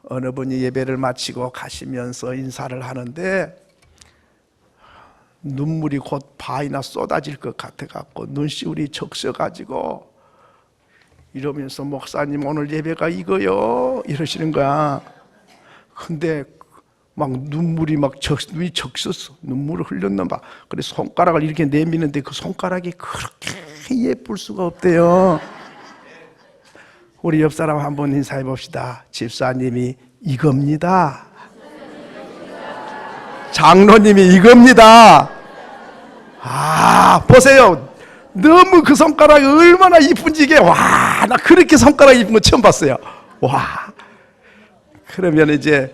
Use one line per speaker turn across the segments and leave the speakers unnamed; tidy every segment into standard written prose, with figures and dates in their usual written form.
어느 분이 예배를 마치고 가시면서 인사를 하는데 눈물이 곧 바위나 쏟아질 것 같아갖고 눈시울이 적셔가지고 이러면서 목사님 오늘 예배가 이거요 이러시는 거야. 근데 막 눈물이 눈이 적셨어. 눈물을 흘렸나 봐. 그래서 손가락을 이렇게 내미는데 그 손가락이 그렇게 예쁠 수가 없대요. 우리 옆 사람 한번 인사해 봅시다. 집사님이 이겁니다. 장로님이 이겁니다. 아, 보세요. 너무 그 손가락이 얼마나 이쁜지 이게, 와, 나 그렇게 손가락 이쁜 거 처음 봤어요. 와. 그러면 이제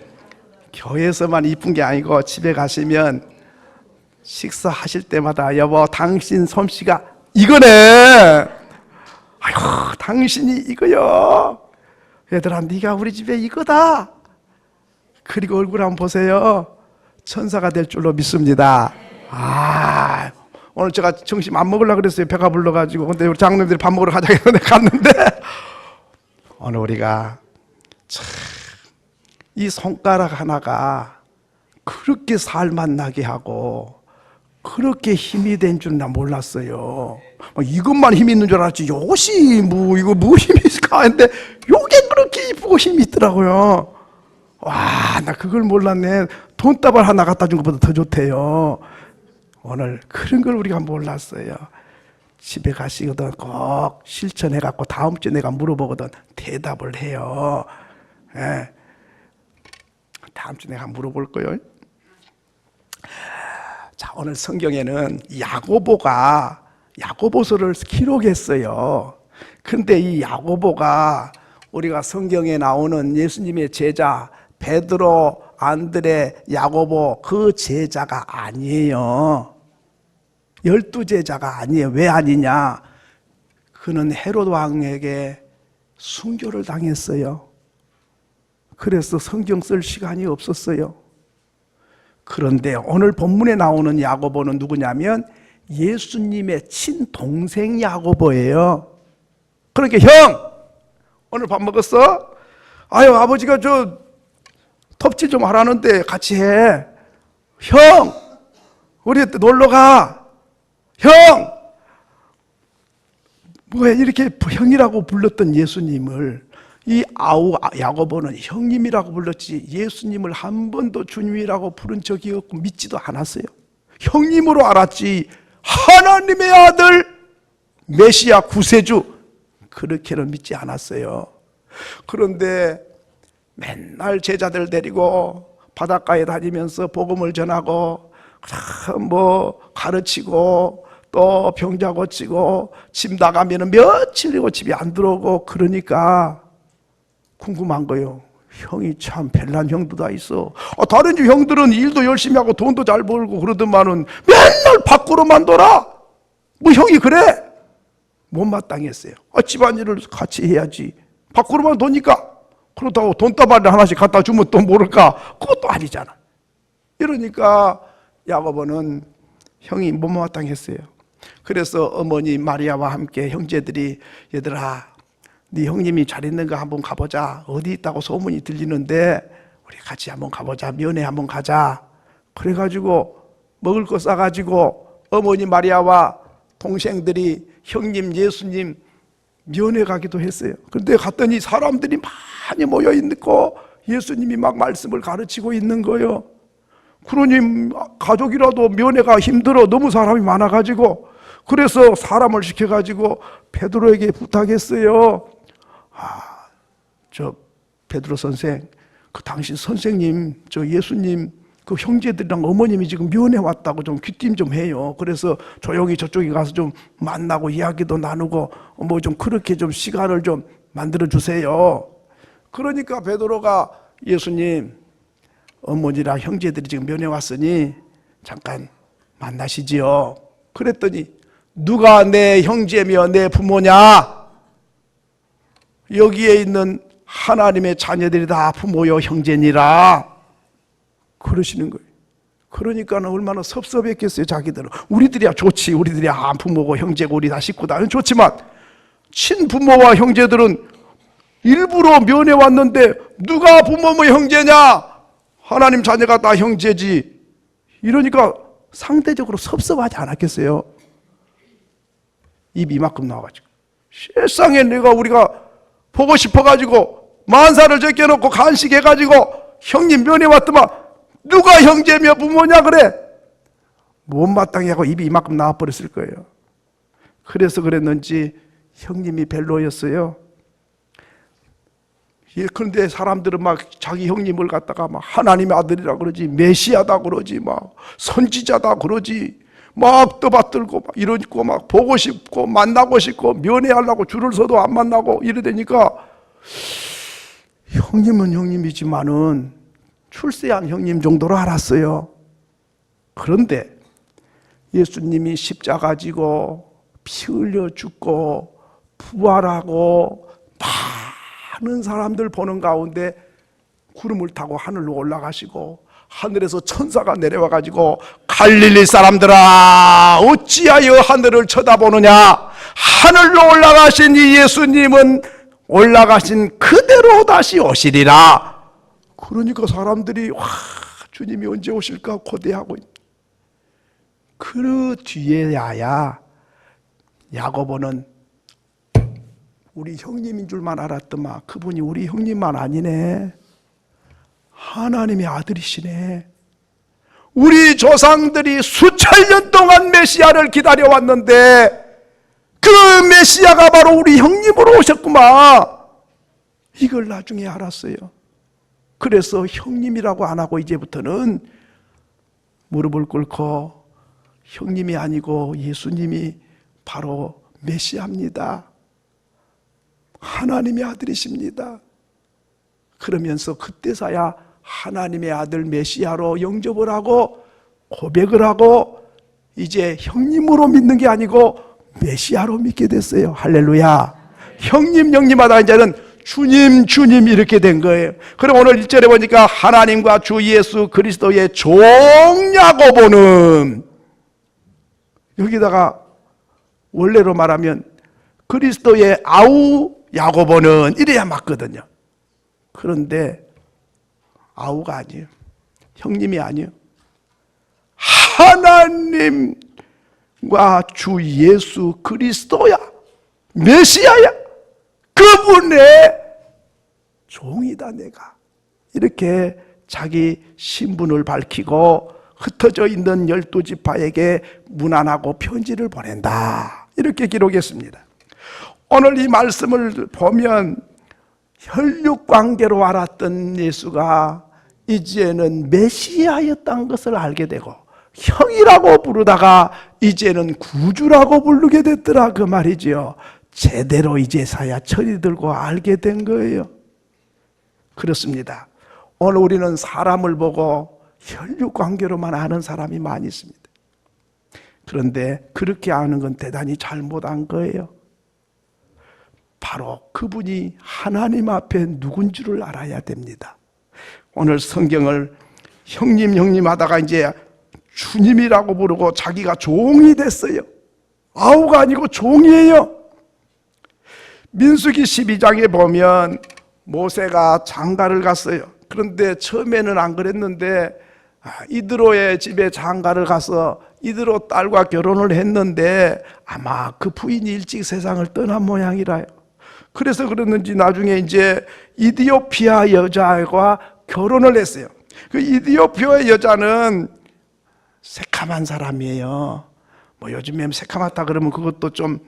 교회에서만 이쁜 게 아니고 집에 가시면 식사하실 때마다 여보, 당신 솜씨가 이거네. 아이고, 당신이 이거요. 얘들아, 네가 우리 집에 이거다. 그리고 얼굴 한번 보세요. 천사가 될 줄로 믿습니다. 아, 오늘 제가 점심 안 먹으려고 그랬어요. 배가 불러가지고. 근데 우리 장로님들이 밥 먹으러 가자고 했는데 갔는데 오늘 우리가 참 이 손가락 하나가 그렇게 살맛 나게 하고 그렇게 힘이 된 줄 나 몰랐어요. 이것만 힘이 있는 줄 알았지 이것이 이거 힘이 있을까 했는데 요게 그렇게 이쁘고 힘이 있더라고요. 와, 나 그걸 몰랐네. 돈다발 하나 갖다 준 것보다 더 좋대요. 오늘 그런 걸 우리가 몰랐어요. 집에 가시거든 꼭 실천해갖고 다음 주에 내가 물어보거든 대답을 해요. 예. 다음 주에 내가 물어볼 거예요. 자, 오늘 성경에는 야고보서를 기록했어요. 근데 이 야고보가 우리가 성경에 나오는 예수님의 제자 베드로, 안드레, 야고보 그 제자가 아니에요. 12제자가 아니에요. 왜 아니냐? 그는 헤롯 왕에게 순교를 당했어요. 그래서 성경 쓸 시간이 없었어요. 그런데 오늘 본문에 나오는 야고보는 누구냐면 예수님의 친동생 야고보예요. 그러니까 형! 오늘 밥 먹었어? 아유, 아버지가 저 톱질 좀 하라는데 같이 해. 형! 우리 놀러 가. 형! 왜 이렇게 형이라고 불렀던 예수님을 이 야고보는 형님이라고 불렀지 예수님을 한 번도 주님이라고 부른 적이 없고 믿지도 않았어요. 형님으로 알았지 하나님의 아들 메시아 구세주 그렇게는 믿지 않았어요. 그런데 맨날 제자들 데리고 바닷가에 다니면서 복음을 전하고 뭐 가르치고 또 병자 고치고 집 나가면 며칠이고 집에 안 들어오고 그러니까 궁금한 거예요. 형이 참 별난 형도 다 있어. 다른 집 형들은 일도 열심히 하고 돈도 잘 벌고 그러더만은 맨날 밖으로만 돌아. 뭐 형이 그래? 못마땅했어요. 집안일을 같이 해야지. 밖으로만 도니까 그렇다고 돈다발을 하나씩 갖다 주면 또 모를까? 그것도 아니잖아. 이러니까 야고보는 형이 못마땅했어요. 그래서 어머니 마리아와 함께 형제들이 얘들아 네 형님이 잘 있는 거 한번 가보자. 어디 있다고 소문이 들리는데 우리 같이 한번 가보자. 면회 한번 가자. 그래가지고 먹을 거 싸가지고 어머니 마리아와 동생들이 형님 예수님 면회 가기도 했어요. 그런데 갔더니 사람들이 많이 모여 있고 예수님이 막 말씀을 가르치고 있는 거예요. 그러니 가족이라도 면회가 힘들어. 너무 사람이 많아가지고 그래서 사람을 시켜가지고 베드로에게 부탁했어요. 저 베드로 선생, 그 당신 선생님, 저 예수님, 그 형제들이랑 어머님이 지금 면회 왔다고 좀 귀띔 좀 해요. 그래서 조용히 저쪽에 가서 좀 만나고 이야기도 나누고 뭐 좀 그렇게 좀 시간을 좀 만들어 주세요. 그러니까 베드로가 예수님, 어머니랑 형제들이 지금 면회 왔으니 잠깐 만나시지요. 그랬더니 누가 내 형제며 내 부모냐? 여기에 있는 하나님의 자녀들이 다 부모요 형제니라 그러시는 거예요. 그러니까 얼마나 섭섭했겠어요. 자기들은 우리들이야 좋지, 우리들이야 부모고 형제고 우리 다 식구다 좋지만 친부모와 형제들은 일부러 면회 왔는데 누가 부모의 형제냐? 하나님 자녀가 다 형제지. 이러니까 상대적으로 섭섭하지 않았겠어요? 입이 이만큼 나와가지고 세상에 우리가 보고 싶어가지고 만사를 제껴놓고 간식해가지고 형님 면회 왔더만 누가 형제며 부모냐 그래? 못마땅해 하고 입이 이만큼 나와버렸을 거예요. 그래서 그랬는지 형님이 별로였어요. 그런데 사람들은 막 자기 형님을 갖다가 막 하나님의 아들이라 그러지, 메시아다 그러지, 막 선지자다 그러지, 막 떠받들고 막 이러고 막 보고 싶고 만나고 싶고 면회하려고 줄을 서도 안 만나고 이러다니까 형님은 형님이지만은 출세한 형님 정도로 알았어요. 그런데 예수님이 십자가 지고 피 흘려 죽고 부활하고 많은 사람들 보는 가운데 구름을 타고 하늘로 올라가시고 하늘에서 천사가 내려와 가지고 갈릴리 사람들아 어찌하여 하늘을 쳐다보느냐, 하늘로 올라가신 이 예수님은 올라가신 그대로 다시 오시리라. 그러니까 사람들이 와 주님이 언제 오실까 고대하고 있다. 그 뒤에야 야고보는 우리 형님인 줄만 알았더만 그분이 우리 형님만 아니네, 하나님의 아들이시네. 우리 조상들이 수천 년 동안 메시아를 기다려왔는데 그 메시아가 바로 우리 형님으로 오셨구만. 이걸 나중에 알았어요. 그래서 형님이라고 안 하고 이제부터는 무릎을 꿇고 형님이 아니고 예수님이 바로 메시아입니다, 하나님의 아들이십니다. 그러면서 그때서야 하나님의 아들 메시아로 영접을 하고 고백을 하고 이제 형님으로 믿는 게 아니고 메시아로 믿게 됐어요. 할렐루야. 형님 하다가 이제는 주님 이렇게 된 거예요. 그럼 오늘 1절에 보니까 하나님과 주 예수 그리스도의 종 야고보는, 여기다가 원래로 말하면 그리스도의 아우 야고보는 이래야 맞거든요. 그런데 아우가 아니에요. 형님이 아니에요. 하나님과 주 예수 그리스도야, 메시아야, 그분의 종이다 내가. 이렇게 자기 신분을 밝히고 흩어져 있는 12지파에게 문안하고 편지를 보낸다, 이렇게 기록했습니다. 오늘 이 말씀을 보면 혈육관계로 알았던 예수가 이제는 메시아였다는 것을 알게 되고 형이라고 부르다가 이제는 구주라고 부르게 됐더라, 그 말이죠. 제대로 이제서야 철이 들고 알게 된 거예요. 그렇습니다. 오늘 우리는 사람을 보고 혈육관계로만 아는 사람이 많이 있습니다. 그런데 그렇게 아는 건 대단히 잘못한 거예요. 바로 그분이 하나님 앞에 누군 줄을 알아야 됩니다. 오늘 성경을 형님 하다가 이제 주님이라고 부르고 자기가 종이 됐어요. 아우가 아니고 종이에요. 민수기 12장에 보면 모세가 장가를 갔어요. 그런데 처음에는 안 그랬는데 이드로의 집에 장가를 가서 이드로 딸과 결혼을 했는데 아마 그 부인이 일찍 세상을 떠난 모양이라요. 그래서 그랬는지 나중에 이제 이디오피아 여자와 결혼을 했어요. 그 이디오피아 여자는 새카만 사람이에요. 뭐 요즘에 새카맣다 그러면 그것도 좀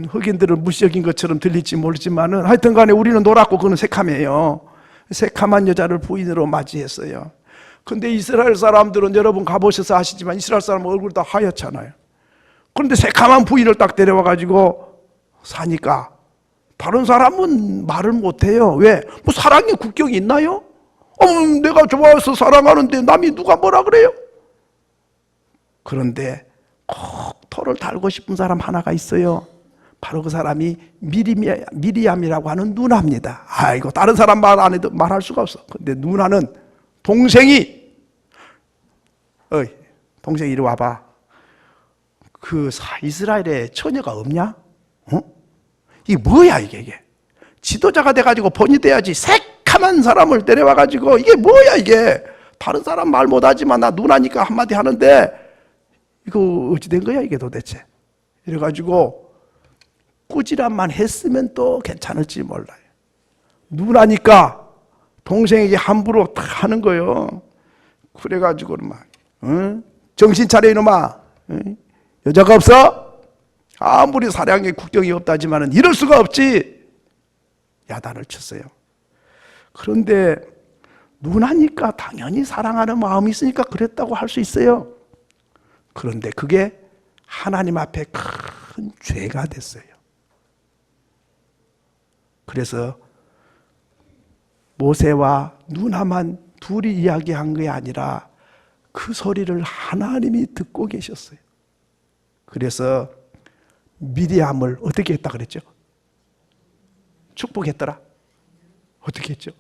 흑인들은 무시적인 것처럼 들릴지 모르지만은 하여튼 간에 우리는 노랗고 그는 새카매요. 새카만 여자를 부인으로 맞이했어요. 근데 이스라엘 사람들은 여러분 가보셔서 아시지만 이스라엘 사람 얼굴 다 하얗잖아요. 그런데 새카만 부인을 딱 데려와 가지고 사니까 다른 사람은 말을 못해요. 왜? 뭐 사랑의 국경이 있나요? 내가 좋아해서 사랑하는데 남이 누가 뭐라 그래요? 그런데 꼭 토를 달고 싶은 사람 하나가 있어요. 바로 그 사람이 미리암이라고 하는 누나입니다. 아이고 다른 사람 말 안 해도 말할 수가 없어. 근데 누나는 동생이 동생이 이리 와봐. 그 이스라엘에 처녀가 없냐? 이게 뭐야 이게? 지도자가 돼가지고 본이 돼야지. 새카만 사람을 데려와가지고 이게 뭐야 이게. 다른 사람 말 못하지만 나 누나니까 한마디 하는데 이거 어찌 된 거야 이게 도대체. 이래가지고 꾸지람만 했으면 또 괜찮을지 몰라요. 누나니까 동생에게 함부로 탁 하는 거예요. 그래가지고는 막 정신 차려 이놈아. 여자가 없어? 아무리 사랑의 국경이 없다지만은 이럴 수가 없지. 야단을 쳤어요. 그런데 누나니까 당연히 사랑하는 마음이 있으니까 그랬다고 할 수 있어요. 그런데 그게 하나님 앞에 큰 죄가 됐어요. 그래서 모세와 누나만 둘이 이야기한 게 아니라 그 소리를 하나님이 듣고 계셨어요. 그래서 미리암을 어떻게 했다 그랬죠? 축복했더라. 어떻게 했죠?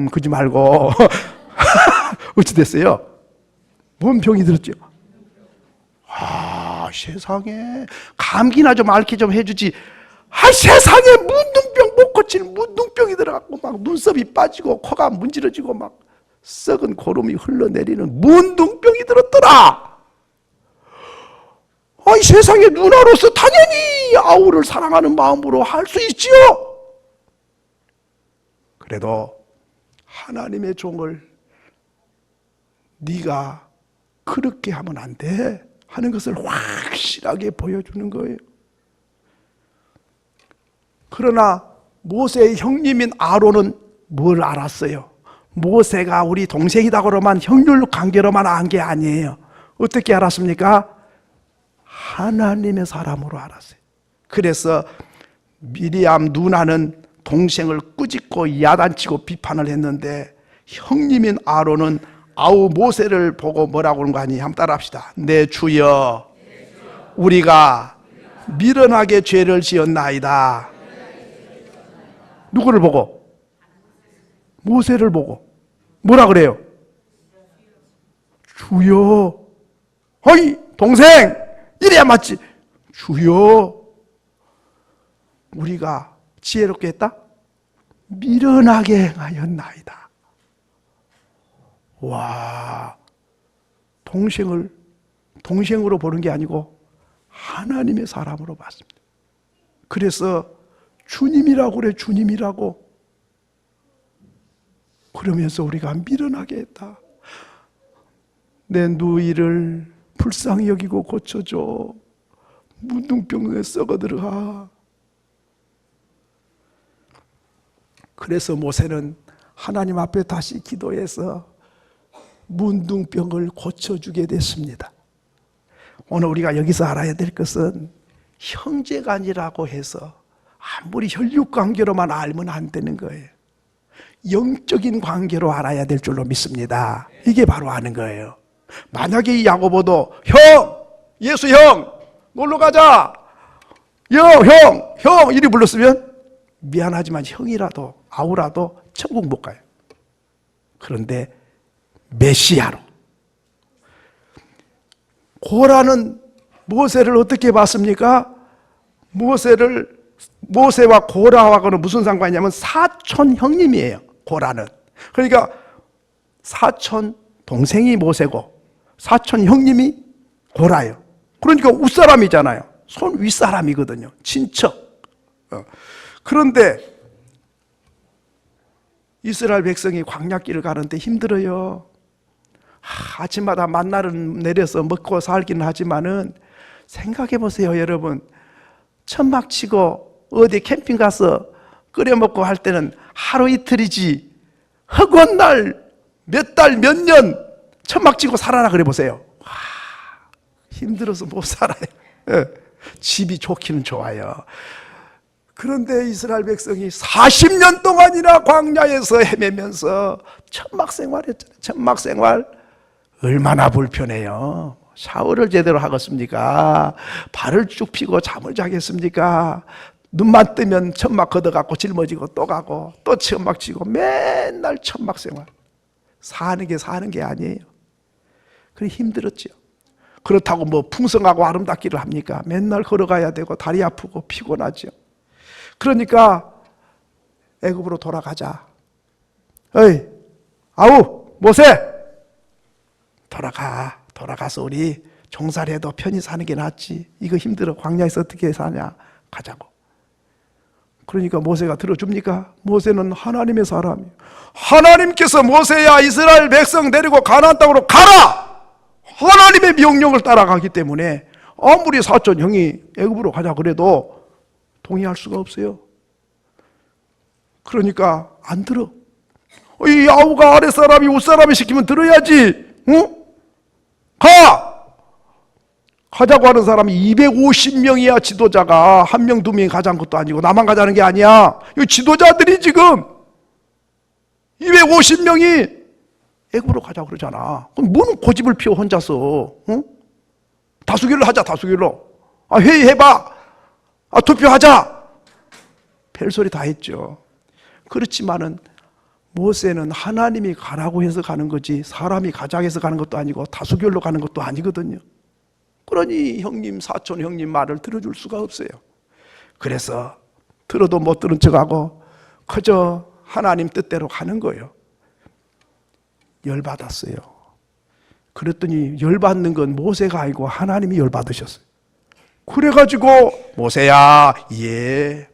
그러지 말고 어찌 됐어요? 뭔 병이 들었죠? 아, 세상에 감기나 좀 앓게 좀 해주지. 아, 세상에 문둥병 못 고치는 문둥병이 들어갖고 막 눈썹이 빠지고 코가 문지러지고 막 썩은 고름이 흘러내리는 문둥병이 들었더라. 아이, 세상에 누나로서 당연히 아우를 사랑하는 마음으로 할 수 있지요. 그래도 하나님의 종을 네가 그렇게 하면 안 돼 하는 것을 확실하게 보여주는 거예요. 그러나 모세의 형님인 아론은 뭘 알았어요? 모세가 우리 동생이다고로만 형률 관계로만 안 게 아니에요. 어떻게 알았습니까? 하나님의 사람으로 알았어요. 그래서 미리암 누나는 동생을 꾸짖고 야단치고 비판을 했는데 형님인 아론은 아우 모세를 보고 뭐라고 하는 거 아니? 한번 따라합시다. 내 주여, 우리가 미련하게 죄를 지었나이다. 누구를 보고? 모세를 보고. 뭐라 그래요? 주여. 어이 동생, 이래야 맞지. 주여, 우리가 지혜롭게 했다? 미련하게 행하였나이다. 와, 동생을 동생으로 보는 게 아니고 하나님의 사람으로 봤습니다. 그래서 주님이라고 그래, 주님이라고. 그러면서 우리가 미련하게 했다. 내 누이를 불쌍히 여기고 고쳐줘. 문둥병에 썩어 들어가. 그래서 모세는 하나님 앞에 다시 기도해서 문둥병을 고쳐주게 됐습니다. 오늘 우리가 여기서 알아야 될 것은 형제간이라고 해서 아무리 혈육관계로만 알면 안 되는 거예요. 영적인 관계로 알아야 될 줄로 믿습니다. 이게 바로 아는 거예요. 만약에 이 야고보도 형, 예수 형, 놀러 가자. 형 이리 불렀으면 미안하지만 형이라도 아우라도 천국 못 가요. 그런데 메시아로 고라는 모세를 어떻게 봤습니까? 모세와 고라하고는 무슨 상관이냐면 사촌 형님이에요. 고라는. 그러니까 사촌 동생이 모세고 사촌 형님이 고라예요. 그러니까 윗사람이잖아요. 손 윗사람이거든요. 친척. 그런데 이스라엘 백성이 광야길을 가는데 힘들어요. 아침마다 만나를 내려서 먹고 살기는 하지만은 생각해 보세요, 여러분. 천막 치고 어디 캠핑 가서 끓여 먹고 할 때는 하루 이틀이지 허구한 날 몇 달 몇 년 천막 치고 살아라 그래 보세요. 와, 힘들어서 못 살아요. 집이 좋기는 좋아요. 그런데 이스라엘 백성이 40년 동안이나 광야에서 헤매면서 천막 생활했잖아요. 천막 생활 얼마나 불편해요. 샤워를 제대로 하겠습니까? 발을 쭉 펴고 잠을 자겠습니까? 눈만 뜨면 천막 걷어갖고 짊어지고 또 가고 또 천막 치고 맨날 천막 생활. 사는 게 아니에요. 그래 힘들었죠. 그렇다고 뭐 풍성하고 아름답기를 합니까? 맨날 걸어가야 되고 다리 아프고 피곤하죠. 그러니까 애굽으로 돌아가자. 어이, 아우, 모세! 돌아가서 우리 종살이해도 편히 사는 게 낫지. 이거 힘들어. 광야에서 어떻게 사냐. 가자고. 그러니까 모세가 들어줍니까? 모세는 하나님의 사람이에요. 하나님께서 모세야 이스라엘 백성 데리고 가나안 땅으로 가라! 하나님의 명령을 따라가기 때문에 아무리 사촌 형이 애굽으로 가자 그래도 동의할 수가 없어요. 그러니까 안 들어. 이 아우가 아랫사람이 윗사람이 시키면 들어야지. 응? 가자고 하는 사람이 250명이야. 지도자가 한 명, 두 명이 가자는 것도 아니고 나만 가자는 게 아니야. 이 지도자들이 지금 250명이 애굽으로 가자고 그러잖아. 그럼 뭔 고집을 피워 혼자서. 응? 다수결로 하자. 다수결로. 회의해봐. 투표하자. 별소리 다 했죠. 그렇지만은 모세는 하나님이 가라고 해서 가는 거지 사람이 가자고 해서 가는 것도 아니고 다수결로 가는 것도 아니거든요. 그러니 형님, 사촌 형님 말을 들어줄 수가 없어요. 그래서 들어도 못 들은 척하고 그저 하나님 뜻대로 가는 거예요. 열받았어요. 그랬더니 열받는 건 모세가 아니고 하나님이 열받으셨어요. 그래가지고 모세야, 예,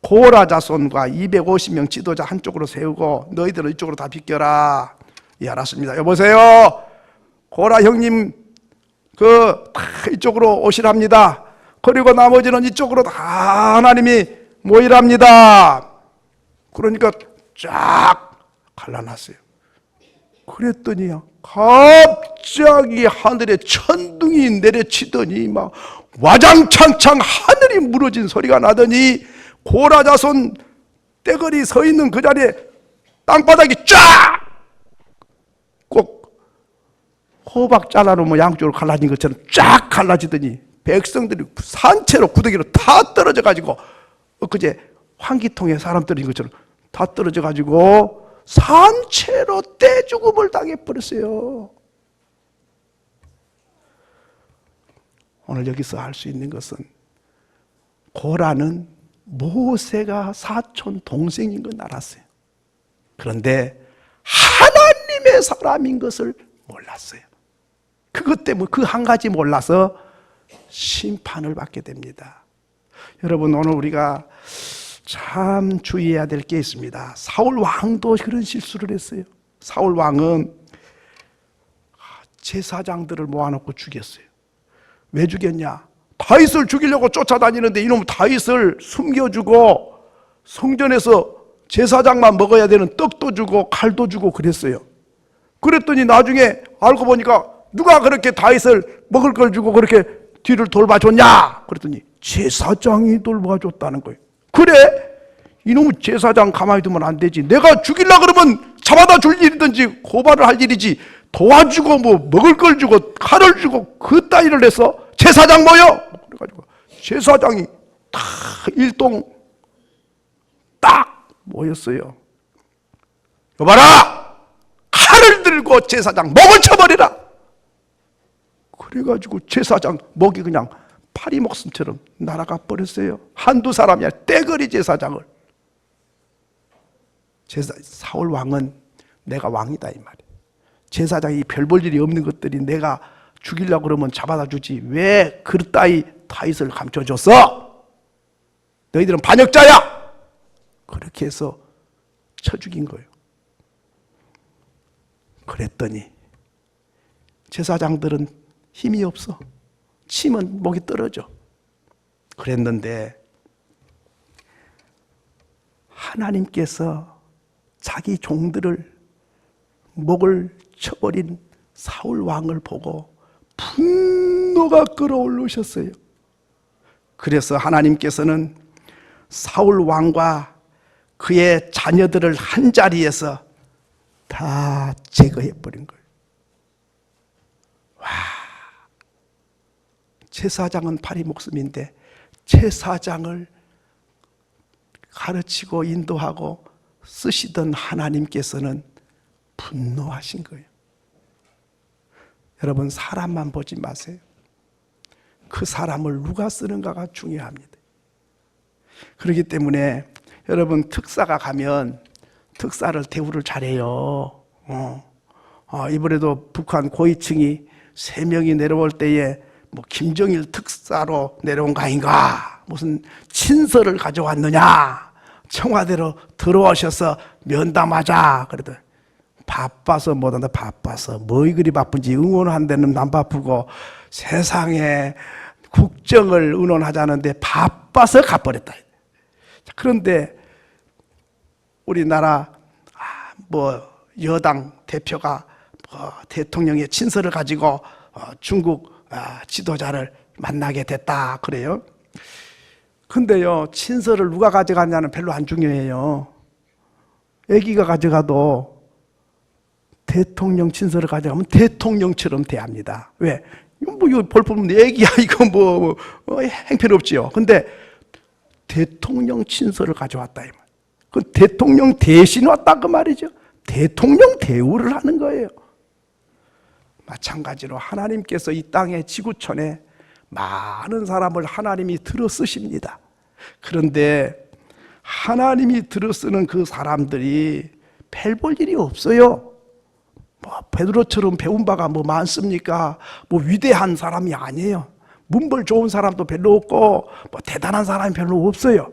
고라 자손과 250명 지도자 한쪽으로 세우고 너희들은 이쪽으로 다 비껴라. 예, 알았습니다. 여보세요, 고라 형님 다 이쪽으로 오시랍니다. 그리고 나머지는 이쪽으로 다 하나님이 모이랍니다. 그러니까 쫙 갈라놨어요. 그랬더니요, 갑자기 하늘에 천둥이 내려치더니 막 와장창창 하늘이 무너진 소리가 나더니 고라 자손 떼거리 서 있는 그 자리에 땅바닥이 쫙! 꼭 호박 잘라놓으면 양쪽으로 갈라진 것처럼 쫙 갈라지더니 백성들이 산채로 구더기로 다 떨어져 가지고 엊그제 환기통에 사람 떨어진 것처럼 다 떨어져 가지고 산채로 떼죽음을 당해버렸어요. 오늘 여기서 할 수 있는 것은 고라는 모세가 사촌 동생인 건 알았어요. 그런데 하나님의 사람인 것을 몰랐어요. 그것 때문에 그 한 가지 몰라서 심판을 받게 됩니다. 여러분, 오늘 우리가 참 주의해야 될 게 있습니다. 사울 왕도 그런 실수를 했어요. 사울 왕은 제사장들을 모아놓고 죽였어요. 왜 죽였냐? 다윗을 죽이려고 쫓아다니는데 이놈 다윗을 숨겨주고 성전에서 제사장만 먹어야 되는 떡도 주고 칼도 주고 그랬어요. 그랬더니 나중에 알고 보니까 누가 그렇게 다윗을 먹을 걸 주고 그렇게 뒤를 돌봐줬냐? 그랬더니 제사장이 돌봐줬다는 거예요. 그래? 이놈의 제사장 가만히 두면 안 되지. 내가 죽이려고 그러면 잡아다 줄 일이든지 고발을 할 일이지, 도와주고 뭐 먹을 걸 주고 칼을 주고 그 따위를 해서 제사장 모여! 그래가지고 제사장이 다 일동 딱 모였어요. 여봐라! 칼을 들고 제사장 목을 쳐버리라! 그래가지고 제사장 목이 그냥 파리 목숨처럼 날아가 버렸어요. 한두 사람이 아니라 떼거리 제사장을. 사울 왕은 내가 왕이다 이 말이에요. 제사장이 별 볼 일이 없는 것들이 내가 죽이려고 그러면 잡아다 주지 왜 그따위 다윗을 감춰줬어? 너희들은 반역자야! 그렇게 해서 쳐 죽인 거예요. 그랬더니 제사장들은 힘이 없어. 치면 목이 떨어져. 그랬는데 하나님께서 자기 종들을 목을 쳐버린 사울 왕을 보고 분노가 끌어올르셨어요. 그래서 하나님께서는 사울 왕과 그의 자녀들을 한 자리에서 다 제거해버린 거예요. 와, 제사장은 파리 목숨인데 제사장을 가르치고 인도하고 쓰시던 하나님께서는 분노하신 거예요. 여러분, 사람만 보지 마세요. 그 사람을 누가 쓰는가가 중요합니다. 그렇기 때문에 여러분 특사가 가면 특사를 대우를 잘해요. 이번에도 북한 고위층이 3명이 내려올 때에 뭐 김정일 특사로 내려온 거 아닌가, 무슨 친서를 가져왔느냐, 청와대로 들어오셔서 면담하자 그러더니 바빠서 못한다. 바빠서 뭐이 그리 바쁜지, 응원한 데는 안 바쁘고 세상에 국정을 의논하자는데 바빠서 가버렸다. 그런데 우리나라 뭐 여당 대표가 대통령의 친서를 가지고 중국 지도자를 만나게 됐다 그래요. 근데요, 친서를 누가 가져갔냐는 별로 안 중요해요. 애기가 가져가도 대통령 친서를 가져가면 대통령처럼 대합니다. 왜? 이거 볼품 애기야, 이거 행편없지요. 근데 대통령 친서를 가져왔다, 그 대통령 대신 왔다 그 말이죠. 대통령 대우를 하는 거예요. 마찬가지로 하나님께서 이 땅의 지구촌에 많은 사람을 하나님이 들어 쓰십니다. 그런데 하나님이 들어 쓰는 그 사람들이 별 볼 일이 없어요. 베드로처럼 배운 바가 많습니까? 위대한 사람이 아니에요. 문벌 좋은 사람도 별로 없고 대단한 사람이 별로 없어요.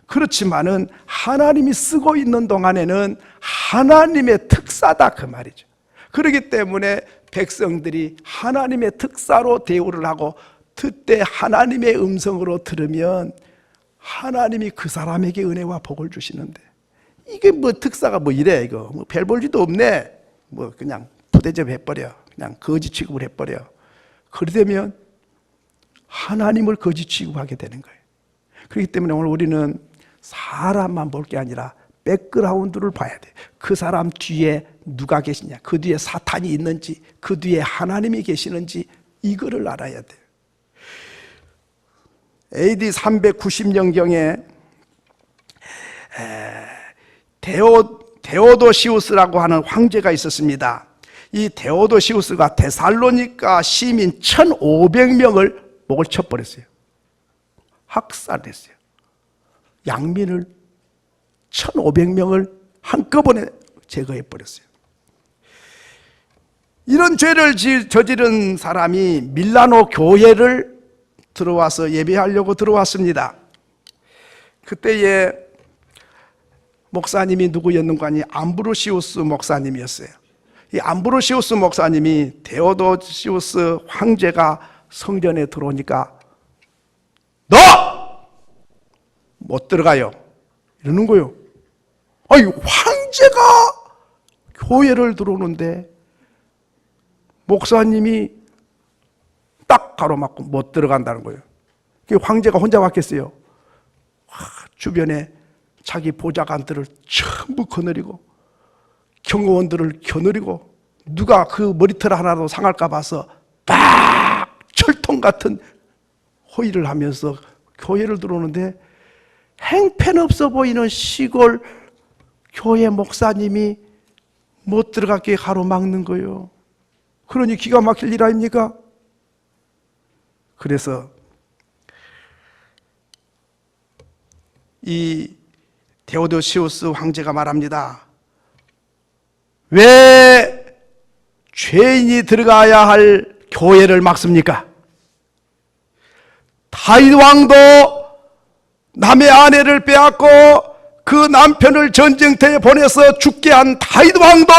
그렇지만은 하나님이 쓰고 있는 동안에는 하나님의 특사다 그 말이죠. 그렇기 때문에 백성들이 하나님의 특사로 대우를 하고 그때 하나님의 음성으로 들으면 하나님이 그 사람에게 은혜와 복을 주시는데, 이게 특사가 이래, 이거 별 볼 일도 없네, 그냥 부대접 해버려, 그냥 거지 취급을 해버려. 그러면 하나님을 거지 취급하게 되는 거예요. 그렇기 때문에 오늘 우리는 사람만 볼 게 아니라 백그라운드를 봐야 돼. 그 사람 뒤에 누가 계시냐, 그 뒤에 사탄이 있는지, 그 뒤에 하나님이 계시는지, 이거를 알아야 돼요. AD 390년경에 데오도시우스라고 하는 황제가 있었습니다. 이 데오도시우스가 데살로니가 시민 1500명을 목을 쳐버렸어요. 학살했어요. 양민을 1500명을 한꺼번에 제거해버렸어요. 이런 죄를 저지른 사람이 밀라노 교회를 들어와서 예배하려고 들어왔습니다. 그때에 목사님이 누구였는가 하니 암브로시우스 목사님이었어요. 이 암브로시우스 목사님이 데오도시우스 황제가 성전에 들어오니까 너! 못 들어가요 이러는 거예요. 아니, 황제가 교회를 들어오는데 목사님이 딱 가로막고 못 들어간다는 거예요. 황제가 혼자 왔겠어요? 주변에 자기 보좌관들을 전부 거느리고 경호원들을 겨누리고, 누가 그 머리털 하나도 상할까 봐서 딱 철통 같은 호의를 하면서 교회를 들어오는데, 행편없어 보이는 시골 교회 목사님이 못 들어가게 가로막는 거예요. 그러니 기가 막힐 일 아닙니까? 그래서 이 데오도시우스 황제가 말합니다. 왜 죄인이 들어가야 할 교회를 막습니까? 다윗 왕도 남의 아내를 빼앗고 그 남편을 전쟁터에 보내서 죽게 한 다윗 왕도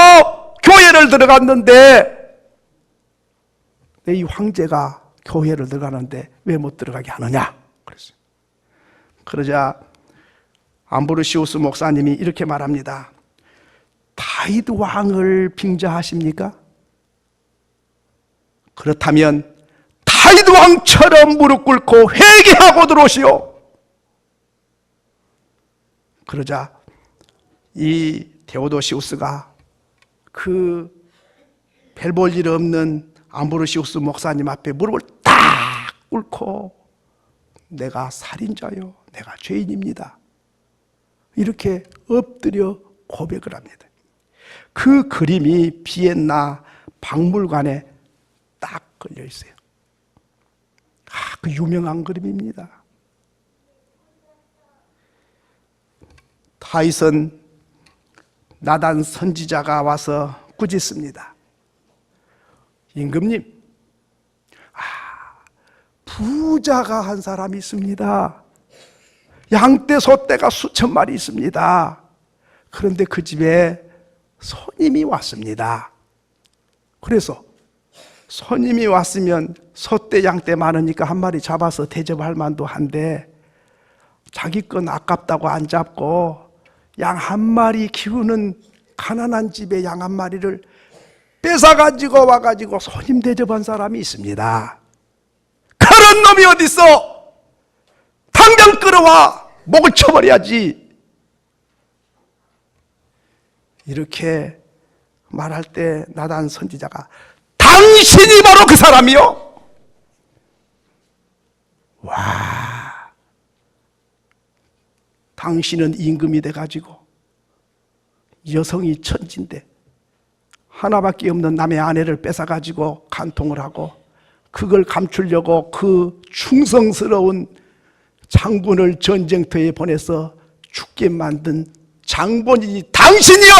교회를 들어갔는데, 이 황제가 교회를 들어가는데 왜 못 들어가게 하느냐 그랬어요. 그러자 암브로시우스 목사님이 이렇게 말합니다. 다윗 왕을 빙자하십니까? 그렇다면 다윗 왕처럼 무릎 꿇고 회개하고 들어오시오. 그러자 이 데오도시우스가 그 별 볼 일 없는 암브로시우스 목사님 앞에 무릎을 딱 꿇고 내가 살인자요, 내가 죄인입니다, 이렇게 엎드려 고백을 합니다. 그 그림이 비엔나 박물관에 딱 걸려 있어요. 그 유명한 그림입니다. 다윗은 나단 선지자가 와서 꾸짖습니다. 임금님, 부자가 한 사람이 있습니다. 양떼 소떼가 수천 마리 있습니다. 그런데 그 집에 손님이 왔습니다. 그래서 손님이 왔으면 소떼 양떼 많으니까 한 마리 잡아서 대접할 만도 한데 자기 건 아깝다고 안 잡고 양 한 마리 키우는 가난한 집에 양 한 마리를 뺏어가지고 와가지고 손님 대접한 사람이 있습니다. 그런 놈이 어딨어? 당장 끌어와 목을 쳐버려야지. 이렇게 말할 때 나단 선지자가 당신이 바로 그 사람이요? 와, 당신은 임금이 돼가지고 여성이 천진데 하나밖에 없는 남의 아내를 뺏어가지고 간통을 하고 그걸 감추려고 그 충성스러운 장군을 전쟁터에 보내서 죽게 만든 장본인이 당신이요!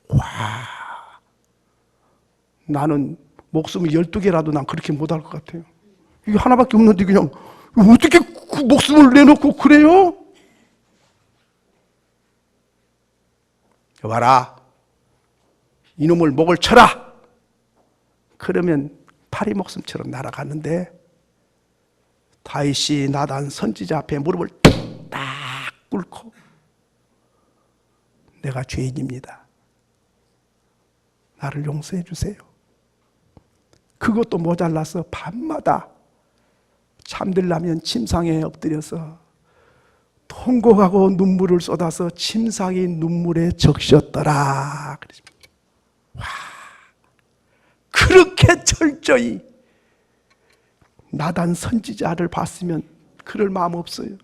와, 나는 목숨을 12개라도 난 그렇게 못할 것 같아요. 이게 하나밖에 없는데 그냥 어떻게 그 목숨을 내놓고 그래요? 여봐라, 이놈을 목을 쳐라. 그러면 파리 목숨처럼 날아가는데 다윗이 나단 선지자 앞에 무릎을 딱 꿇고 내가 죄인입니다. 나를 용서해 주세요. 그것도 모자라서 밤마다 잠들라면 침상에 엎드려서 통곡하고 눈물을 쏟아서 침상이 눈물에 적셨더라. 와, 그렇게 철저히 나단 선지자를 봤으면 그럴 마음 없어요.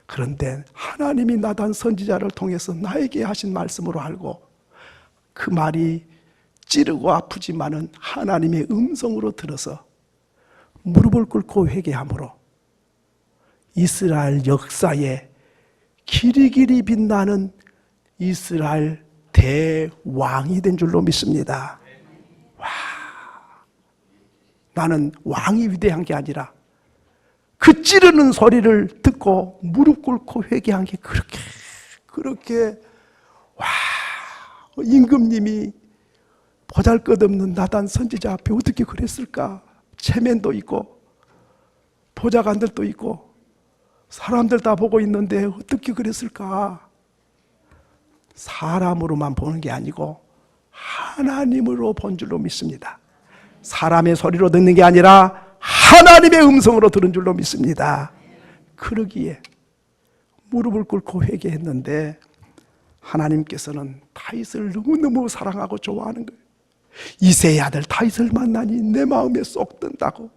그런데 하나님이 나단 선지자를 통해서 나에게 하신 말씀으로 알고 그 말이 찌르고 아프지만은 하나님의 음성으로 들어서 무릎을 꿇고 회개함으로 이스라엘 역사에 길이길이 빛나는 이스라엘 대왕이 된 줄로 믿습니다. 와, 나는 왕이 위대한 게 아니라 그 찌르는 소리를 듣고 무릎 꿇고 회개한 게 그렇게 와, 임금님이 보잘것없는 나단 선지자 앞에 어떻게 그랬을까? 체면도 있고 보좌관들도 있고 사람들 다 보고 있는데 어떻게 그랬을까? 사람으로만 보는 게 아니고 하나님으로 본 줄로 믿습니다. 사람의 소리로 듣는 게 아니라 하나님의 음성으로 들은 줄로 믿습니다. 그러기에 무릎을 꿇고 회개했는데 하나님께서는 다윗을 너무너무 사랑하고 좋아하는 거예요. 이새의 아들 다윗을 만나니 내 마음에 쏙 든다고,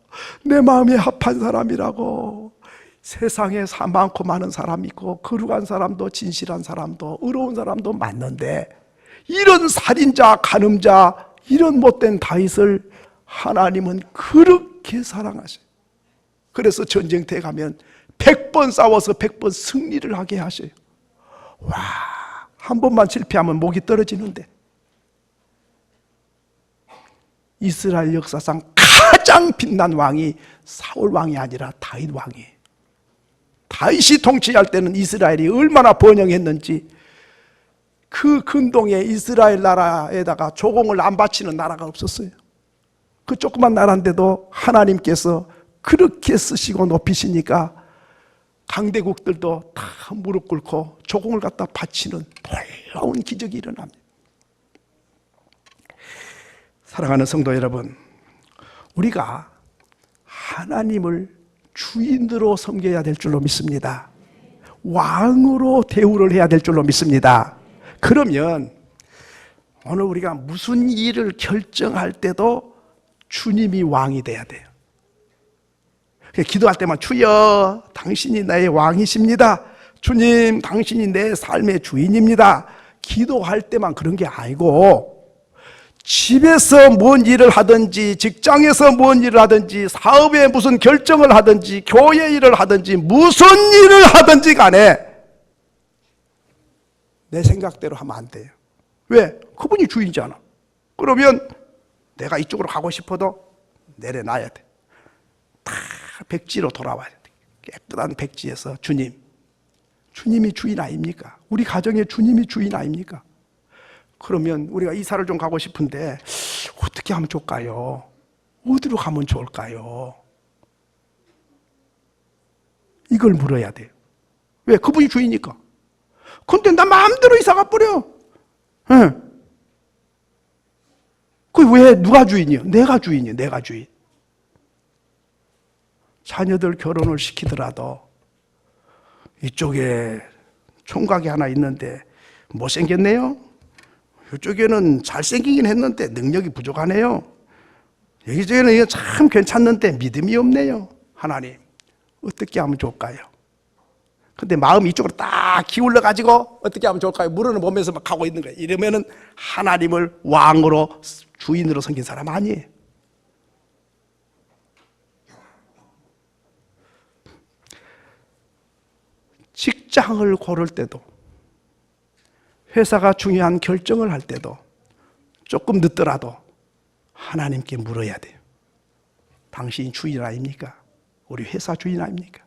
내 마음에 합한 사람이라고. 세상에 많고 많은 사람이 있고 거룩한 사람도 진실한 사람도 의로운 사람도 많는데 이런 살인자, 간음자, 이런 못된 다윗을 하나님은 그렇게 사랑하셔요. 그래서 전쟁터에 가면 100번 싸워서 100번 승리를 하게 하셔요. 와, 한 번만 실패하면 목이 떨어지는데 이스라엘 역사상 가장 빛난 왕이 사울 왕이 아니라 다윗 왕이에요. 다윗이 통치할 때는 이스라엘이 얼마나 번영했는지, 그 근동에 이스라엘 나라에다가 조공을 안 바치는 나라가 없었어요. 그 조그만 나라인데도 하나님께서 그렇게 쓰시고 높이시니까 강대국들도 다 무릎 꿇고 조공을 갖다 바치는 놀라운 기적이 일어납니다. 사랑하는 성도 여러분, 우리가 하나님을 주인으로 섬겨야 될 줄로 믿습니다. 왕으로 대우를 해야 될 줄로 믿습니다. 그러면 오늘 우리가 무슨 일을 결정할 때도 주님이 왕이 돼야 돼요. 기도할 때만 주여 당신이 나의 왕이십니다. 주님 당신이 내 삶의 주인입니다. 기도할 때만 그런 게 아니고 집에서 뭔 일을 하든지 직장에서 뭔 일을 하든지 사업에 무슨 결정을 하든지 교회 일을 하든지 무슨 일을 하든지 간에 내 생각대로 하면 안 돼요. 왜? 그분이 주인이잖아. 그러면 내가 이쪽으로 가고 싶어도 내려놔야 돼. 다 백지로 돌아와야 돼. 깨끗한 백지에서 주님이 주인 아닙니까? 우리 가정의 주님이 주인 아닙니까? 그러면 우리가 이사를 좀 가고 싶은데 어떻게 하면 좋을까요? 어디로 가면 좋을까요? 이걸 물어야 돼요. 왜? 그분이 주인이니까. 근데 나 마음대로 이사 가버려. 응. 그 왜? 누가 주인이요? 내가 주인이요. 내가 주인. 자녀들 결혼을 시키더라도 이쪽에 총각이 하나 있는데 못생겼네요. 이쪽에는 잘생기긴 했는데 능력이 부족하네요. 여기저기는 참 괜찮는데 믿음이 없네요. 하나님, 어떻게 하면 좋을까요? 근데 마음이 이쪽으로 딱 기울여 가지고 어떻게 하면 좋을까요? 물어는 보면서 막 하고 있는 거예요. 이러면은 하나님을 왕으로 주인으로 섬긴 사람 아니에요. 직장을 고를 때도, 회사가 중요한 결정을 할 때도 조금 늦더라도 하나님께 물어야 돼요. 당신이 주인 아닙니까? 우리 회사 주인 아닙니까?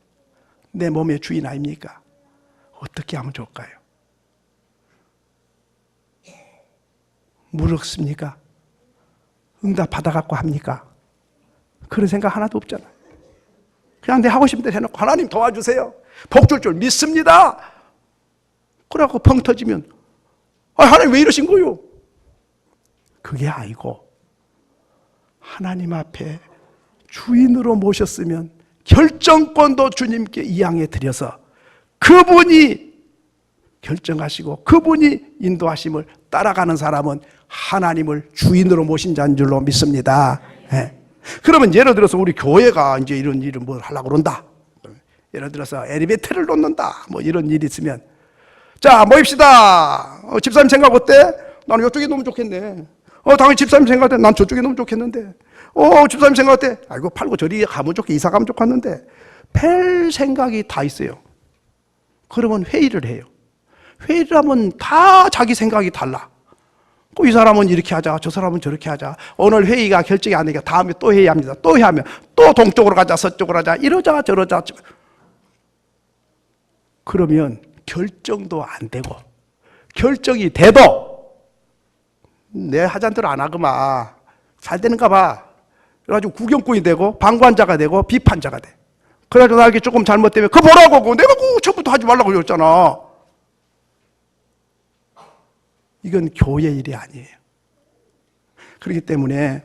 내 몸의 주인 아닙니까? 어떻게 하면 좋을까요? 물었습니까? 응답 받아갖고 합니까? 그런 생각 하나도 없잖아요. 그냥 내 하고 싶은 대로 해놓고 하나님 도와주세요. 복 줄 줄 믿습니다. 그래갖고 펑 터지면 하나님 왜 이러신 거요? 그게 아니고 하나님 앞에 주인으로 모셨으면 결정권도 주님께 이양해 드려서 그분이 결정하시고 그분이 인도하심을 따라가는 사람은 하나님을 주인으로 모신 자인 줄로 믿습니다. 네. 그러면 예를 들어서 우리 교회가 이제 이런 일을 뭘 하려고 그런다. 예를 들어서 엘리베이터를 놓는다. 뭐 이런 일이 있으면 자, 모입시다. 집사님 생각 어때? 나는 이쪽이 너무 좋겠네. 당연히 집사님 생각 어때? 난 저쪽이 너무 좋겠는데. 집사님 생각 어때? 아이고, 팔고 저리 가면 좋게, 이사 가면 좋겠는데. 별 생각이 다 있어요. 그러면 회의를 해요. 회의를 하면 다 자기 생각이 달라. 이 사람은 이렇게 하자, 저 사람은 저렇게 하자. 오늘 회의가 결정이 안 되니까 다음에 또 회의합니다. 또 회의하면 또 동쪽으로 가자, 서쪽으로 하자, 이러자, 저러자. 그러면 결정도 안 되고, 결정이 돼도 내 하자는 대로 안 하구만. 잘 되는가 봐. 그래가지고 구경꾼이 되고 방관자가 되고 비판자가 돼. 그래가지고 나에게 조금 잘못되면 그거 뭐라고, 내가 그 처음부터 하지 말라고 그랬잖아. 이건 교회 일이 아니에요. 그렇기 때문에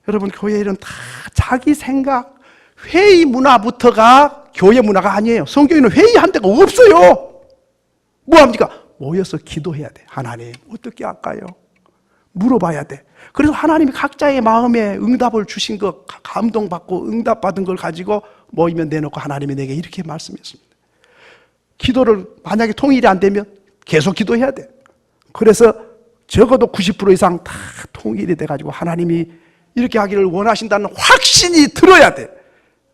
여러분, 교회 일은 다 자기 생각, 회의 문화부터가 교회 문화가 아니에요. 성경에는 회의한 데가 없어요. 뭐 합니까? 모여서 기도해야 돼. 하나님 어떻게 할까요? 물어봐야 돼. 그래서 하나님이 각자의 마음에 응답을 주신 것, 감동받고 응답받은 걸 가지고 모이면 내놓고 하나님이 내게 이렇게 말씀했습니다. 기도를 만약에 통일이 안 되면 계속 기도해야 돼. 그래서 적어도 90% 이상 다 통일이 돼가지고 하나님이 이렇게 하기를 원하신다는 확신이 들어야 돼.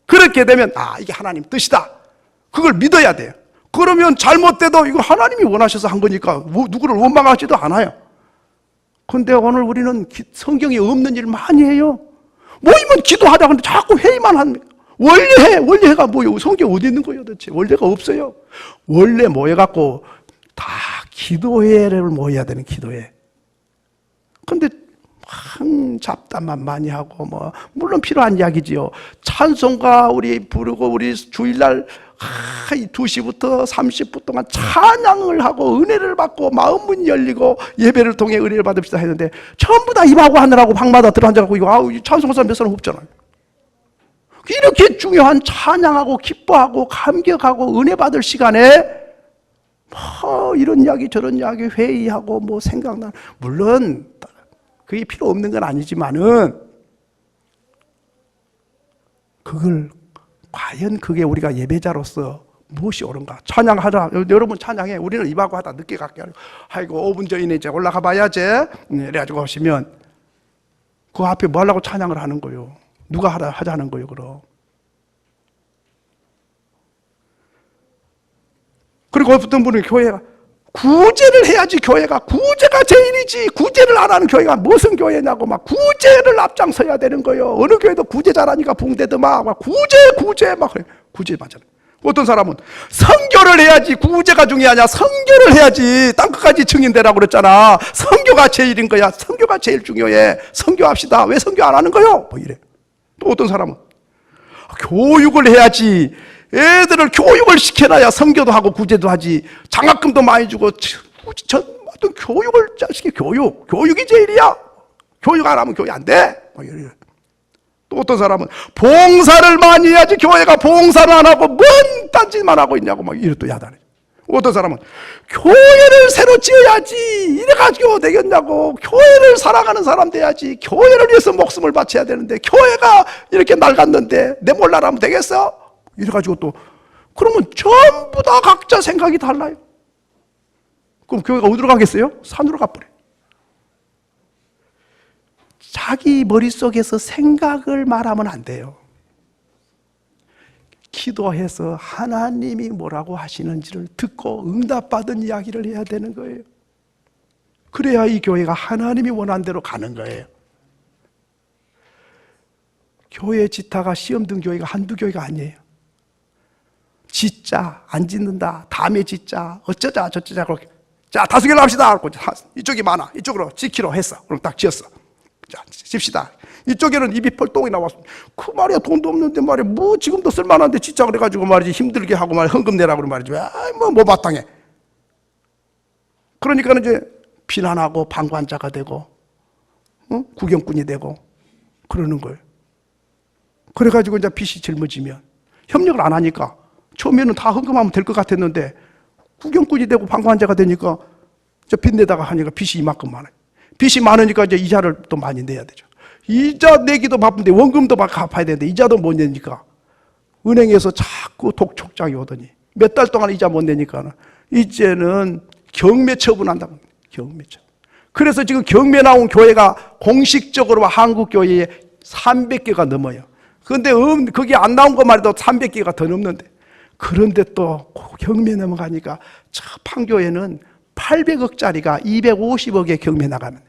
그렇게 되면 이게 하나님 뜻이다. 그걸 믿어야 돼요. 그러면 잘못돼도 이거 하나님이 원하셔서 한 거니까 누구를 원망하지도 않아요. 근데 오늘 우리는 성경에 없는 일 많이 해요. 모이면 기도하다 근데 자꾸 회의만 합니다. 원래가 뭐예요? 성경 어디 있는 거예요 도대체? 원래가 없어요. 원래 모여갖고 다 기도회를 모여야 되는 기도회. 근데 잡담만 많이 하고 물론 필요한 이야기지요. 찬송가 우리 부르고 우리 주일날 2시부터 30분 동안 찬양을 하고 은혜를 받고 마음문이 열리고 예배를 통해 은혜를 받읍시다 했는데 전부 다 입하고 하느라고 방마다 들어앉아갖고 이거 찬송가 몇 사람 없잖아요. 이렇게 중요한 찬양하고 기뻐하고 감격하고 은혜 받을 시간에 이런 이야기 저런 이야기 회의하고 생각나. 물론 그게 필요 없는 건 아니지만은 그걸 과연 그게 우리가 예배자로서 무엇이 옳은가? 찬양하자. 여러분 찬양해. 우리는 입하고 하다 늦게 갈게. 아이고 5분 전이네 이제 올라가 봐야지. 이래가지고 오시면 그 앞에 뭐 하려고 찬양을 하는 거요? 누가 하자는 거요 그럼? 그리고 어떤 분은 교회가 구제를 해야지. 교회가 구제가 제일이지. 구제를 안 하는 교회가 무슨 교회냐고 막 구제를 앞장서야 되는 거예요. 어느 교회도 구제 잘하니까 붕대도 막 구제 막 그래. 구제 맞잖아요. 어떤 사람은 선교를 해야지. 구제가 중요하냐? 선교를 해야지. 땅끝까지 증인되라고 그랬잖아. 선교가 제일인 거야. 선교가 제일 중요해. 선교합시다. 왜 선교 안 하는 거요? 뭐 이래. 또 어떤 사람은 교육을 해야지. 애들을 교육을 시켜놔야 선교도 하고 구제도 하지. 장학금도 많이 주고 어떤 교육을 자식이 교육이 제일이야. 교육 안 하면 교회 안 돼. 뭐 이래. 또 어떤 사람은 봉사를 많이 해야지. 교회가 봉사를 안 하고 뭔 딴짓만 하고 있냐고 막 이래 또 야단해. 어떤 사람은 교회를 새로 지어야지. 이래가지고 되겠냐고. 교회를 사랑하는 사람 돼야지. 교회를 위해서 목숨을 바쳐야 되는데 교회가 이렇게 낡았는데 내 몰라라면 되겠어? 이래가지고 또 그러면 전부 다 각자 생각이 달라요. 그럼 교회가 어디로 가겠어요? 산으로 가버려. 자기 머릿속에서 생각을 말하면 안 돼요. 기도해서 하나님이 뭐라고 하시는지를 듣고 응답받은 이야기를 해야 되는 거예요. 그래야 이 교회가 하나님이 원하는 대로 가는 거예요. 교회 짓다가 시험 든 교회가 한두 교회가 아니에요. 짓자, 안 짓는다, 다음에 짓자, 어쩌자, 저쩌자, 그렇게. 자, 다수결로 합시다. 이쪽이 많아. 이쪽으로 지키로 했어. 그럼 딱 지었어. 자, 집시다. 이쪽에는 입이 펄똥이 나왔어. 그 말이야, 돈도 없는데 말이야. 뭐 지금도 쓸만한데 짓자 그래가지고 말이지. 힘들게 하고 말이야. 헌금 내라고 말이지. 뭐 마땅해. 그러니까 이제 비난하고 방관자가 되고, 구경꾼이 되고, 그러는 거예요. 그래가지고 이제 빚이 짊어지면 협력을 안 하니까 처음에는 다 헌금하면 될 것 같았는데 구경꾼이 되고 방관자가 되니까 빚 내다가 하니까 빚이 이만큼 많아요. 빚이 많으니까 이제 이자를 또 많이 내야 되죠. 이자 내기도 바쁜데 원금도 막 갚아야 되는데 이자도 못 내니까 은행에서 자꾸 독촉장이 오더니 몇 달 동안 이자 못 내니까 이제는 경매 처분한다고. 경매 처분. 그래서 지금 경매 나온 교회가 공식적으로 한국 교회에 300개가 넘어요. 그런데 거기 안 나온 것만 해도 300개가 더 넘는데 그런데 또 경매 넘어가니까 판교에는 800억짜리가 250억에 경매 나가면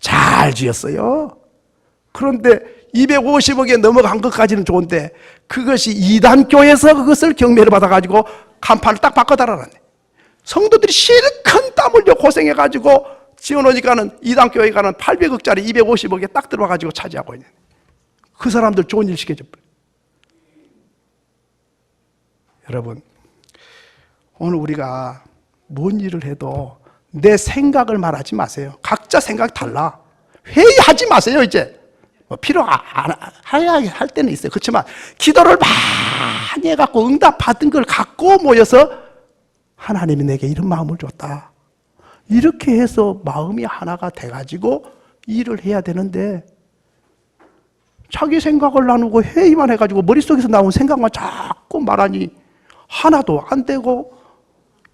잘 지었어요. 그런데 250억에 넘어간 것까지는 좋은데 그것이 이단교에서 그것을 경매를 받아가지고 간판을 딱 바꿔 달아놨네. 성도들이 실컷 땀 흘려 고생해가지고 지어놓으니까는 이단교회가는 800억짜리 250억에 딱 들어와가지고 차지하고 있네. 그 사람들 좋은 일 시켜줘버려. 여러분, 오늘 우리가 뭔 일을 해도 내 생각을 말하지 마세요. 각자 생각 달라. 회의하지 마세요. 이제 뭐 필요 할 때는 있어요. 그렇지만 기도를 많이 해갖고 응답 받은 걸 갖고 모여서 하나님이 내게 이런 마음을 줬다. 이렇게 해서 마음이 하나가 돼가지고 일을 해야 되는데 자기 생각을 나누고 회의만 해가지고 머릿속에서 나온 생각만 자꾸 말하니 하나도 안 되고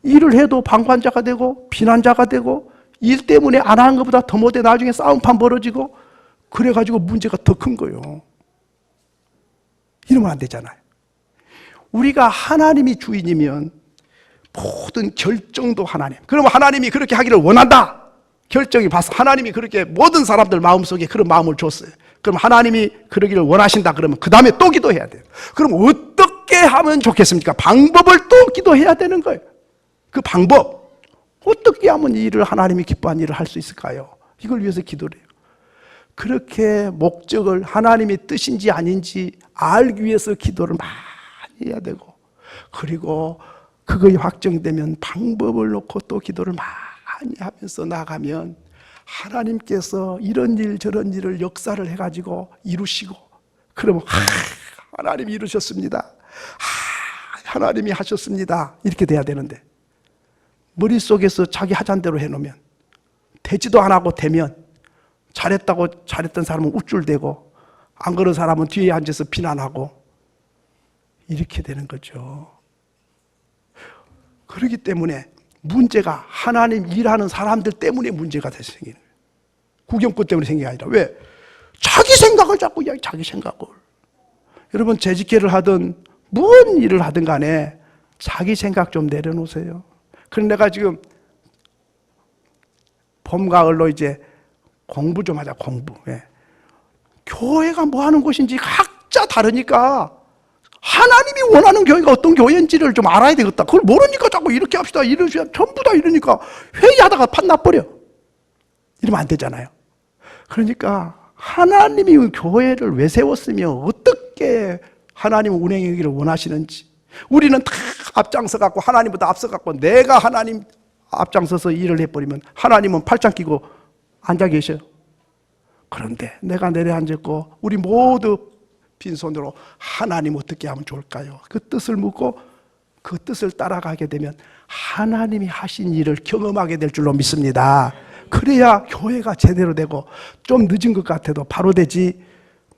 일을 해도 방관자가 되고 비난자가 되고 일 때문에 안 하는 것보다 더 못해 나중에 싸움판 벌어지고 그래가지고 문제가 더 큰 거예요. 이러면 안 되잖아요. 우리가 하나님이 주인이면 모든 결정도 하나님. 그러면 하나님이 그렇게 하기를 원한다. 결정이 봐서 하나님이 그렇게 모든 사람들 마음속에 그런 마음을 줬어요. 그럼 하나님이 그러기를 원하신다 그러면 그 다음에 또 기도해야 돼요. 그럼 어떻게 하면 좋겠습니까? 방법을 또 기도해야 되는 거예요. 그 방법 어떻게 하면 이 일을 하나님이 기뻐하는 일을 할 수 있을까요? 이걸 위해서 기도를 해요. 그렇게 목적을 하나님의 뜻인지 아닌지 알기 위해서 기도를 많이 해야 되고 그리고 그것이 확정되면 방법을 놓고 또 기도를 많이 하면서 나가면 하나님께서 이런 일 저런 일을 역사를 해가지고 이루시고 그러면 하나님이 이루셨습니다. 하나님이 하셨습니다. 이렇게 돼야 되는데 머릿속에서 자기 하자는 대로 해놓으면 되지도 안 하고 되면 잘했다고 잘했던 사람은 우쭐대고 안 그런 사람은 뒤에 앉아서 비난하고 이렇게 되는 거죠. 그렇기 때문에 문제가 하나님 일하는 사람들 때문에 문제가 생기는 거예요. 구경꾼 때문에 생긴 게 아니라 왜? 자기 생각을 자꾸 이야기 자기 생각을. 여러분 재직회를 하든 무슨 일을 하든 간에 자기 생각 좀 내려놓으세요. 그럼 내가 지금 봄, 가을로 이제 공부 좀 하자, 공부. 예. 교회가 뭐 하는 곳인지 각자 다르니까 하나님이 원하는 교회가 어떤 교회인지를 좀 알아야 되겠다. 그걸 모르니까 자꾸 이렇게 합시다, 이러시다, 전부 다 이러니까 회의하다가 판나버려. 이러면 안 되잖아요. 그러니까 하나님이 교회를 왜 세웠으며 어떻게 하나님은 운행하기를 원하시는지, 우리는 다 앞장서 갖고 하나님보다 앞서 갖고 내가 하나님 앞장서서 일을 해버리면 하나님은 팔짱 끼고 앉아 계셔요. 그런데 내가 내려앉았고 우리 모두 빈손으로 하나님 어떻게 하면 좋을까요? 그 뜻을 묻고 그 뜻을 따라가게 되면 하나님이 하신 일을 경험하게 될 줄로 믿습니다. 그래야 교회가 제대로 되고, 좀 늦은 것 같아도 바로 되지,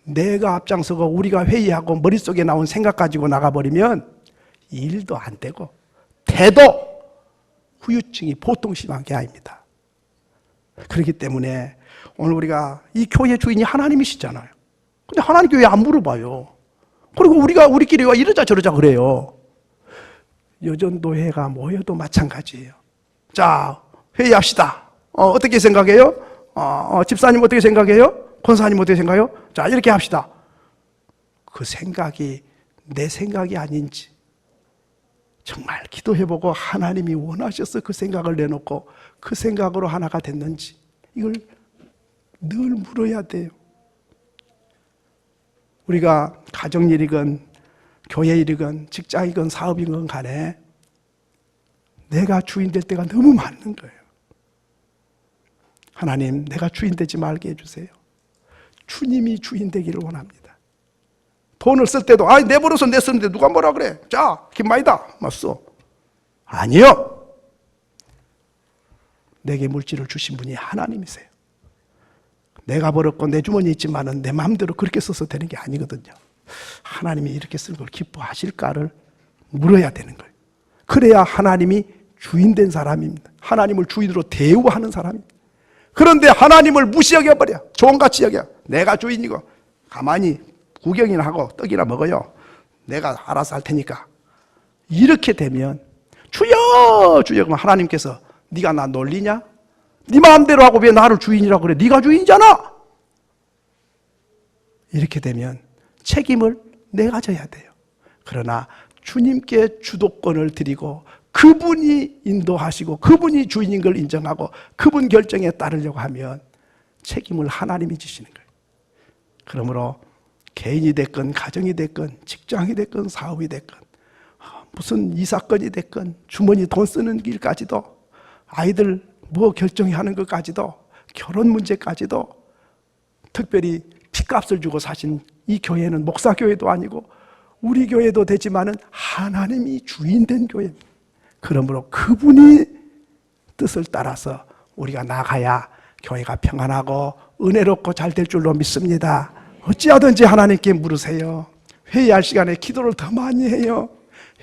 내가 앞장서고 우리가 회의하고 머릿속에 나온 생각 가지고 나가버리면 일도 안 되고 돼도 후유증이 보통 심한 게 아닙니다. 그렇기 때문에 오늘 우리가 이 교회 주인이 하나님이시잖아요. 근데 하나님 교회 안 물어봐요. 그리고 우리끼리 와 이러자 저러자 그래요. 여전도회가 모여도 마찬가지예요. 자, 회의합시다. 어떻게 생각해요? 집사님 어떻게 생각해요? 권사님 어떻게 생각해요? 자, 이렇게 합시다. 그 생각이 내 생각이 아닌지 정말 기도해보고 하나님이 원하셔서 그 생각을 내놓고 그 생각으로 하나가 됐는지 이걸 늘 물어야 돼요. 우리가 가정일이건 교회일이건 직장이건 사업이건 간에 내가 주인 될 때가 너무 많은 거예요. 하나님, 내가 주인 되지 말게 해주세요. 주님이 주인 되기를 원합니다. 돈을 쓸 때도 내버려서 내 쓰는데 누가 뭐라 그래? 자, 김마이다 맞소. 아니요. 내게 물질을 주신 분이 하나님이세요. 내가 벌었고 내 주머니에 있지만은 내 마음대로 그렇게 써서 되는 게 아니거든요. 하나님이 이렇게 쓴 걸 기뻐하실까를 물어야 되는 거예요. 그래야 하나님이 주인 된 사람입니다. 하나님을 주인으로 대우하는 사람입니다. 그런데 하나님을 무시하게 해버려. 종같이 여겨. 내가 주인이고 가만히 구경이나 하고 떡이나 먹어요. 내가 알아서 할 테니까. 이렇게 되면 주여 주여 그러면 하나님께서 네가 나 놀리냐? 네 마음대로 하고 왜 나를 주인이라고 그래? 네가 주인이잖아. 이렇게 되면 책임을 내가 져야 돼요. 그러나 주님께 주도권을 드리고 그분이 인도하시고 그분이 주인인 걸 인정하고 그분 결정에 따르려고 하면 책임을 하나님이 지시는 거예요. 그러므로 개인이 됐건 가정이 됐건 직장이 됐건 사업이 됐건 무슨 이 사건이 됐건 주머니 돈 쓰는 길까지도 아이들 뭐 결정하는 것까지도 결혼 문제까지도 특별히 핏값을 주고 사신 이 교회는 목사교회도 아니고 우리 교회도 되지만은 하나님이 주인된 교회입니다. 그러므로 그분이 뜻을 따라서 우리가 나가야 교회가 평안하고 은혜롭고 잘 될 줄로 믿습니다. 어찌하든지 하나님께 물으세요. 회의할 시간에 기도를 더 많이 해요.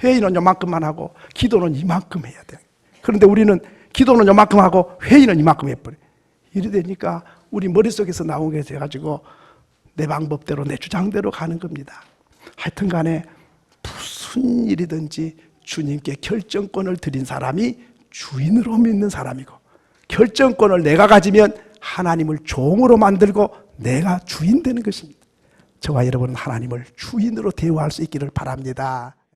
회의는 요만큼만 하고 기도는 이만큼 해야 돼요. 그런데 우리는 기도는 요만큼 하고 회의는 이만큼 해버려요. 이래 되니까 우리 머릿속에서 나온 게 돼가지고 내 방법대로 내 주장대로 가는 겁니다. 하여튼 간에 무슨 일이든지 주님께 결정권을 드린 사람이 주인으로 믿는 사람이고, 결정권을 내가 가지면 하나님을 종으로 만들고 내가 주인 되는 것입니다. 저와 여러분은 하나님을 주인으로 대우할 수 있기를 바랍니다.